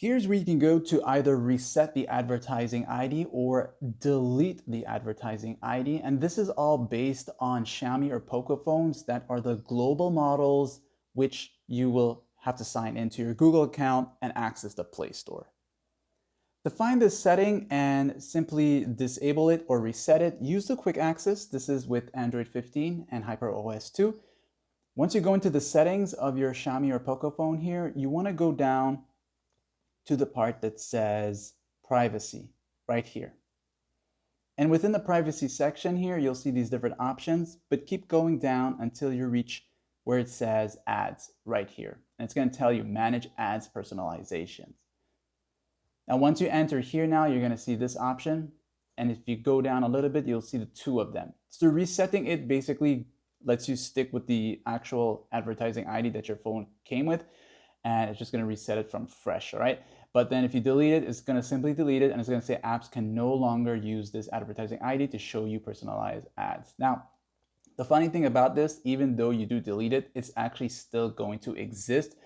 Here's where you can go to either reset the advertising ID or delete the advertising ID. And this is all based on Xiaomi or Poco phones that are the global models, which you will have to sign into your Google account and access the Play Store. To find this setting and simply disable it or reset it, use the quick access. This is with Android 15 and HyperOS 2. Once you go into the settings of your Xiaomi or Poco phone here, you want to go down to the part that says privacy right here. And within the privacy section here, you'll see these different options, but keep going down until you reach where it says ads right here. And it's going to tell you manage ads personalizations. Now, once you enter here now, you're going to see this option. And if you go down a little bit, you'll see the two of them. So resetting it basically lets you stick with the actual advertising ID that your phone came with. And it's just going to reset it from fresh, all right? But then if you delete it, it's going to simply delete it, and it's going to say apps can no longer use this advertising ID to show you personalized ads. Now, the funny thing about this, even though you do delete it, it's actually still going to exist.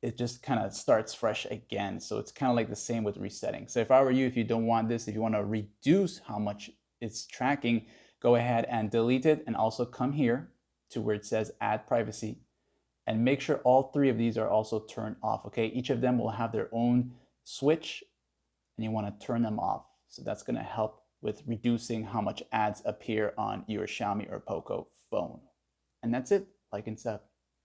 It just kind of starts fresh again. So it's kind of like the same with resetting. So if I were you, if you don't want this, if you want to reduce how much it's tracking, go ahead and delete it, and also come here to where it says add privacy. And make sure all three of these are also turned off, okay? Each of them will have their own switch, and you want to turn them off. So that's going to help with reducing how much ads appear on your Xiaomi or Poco phone. And that's it. Like and sub.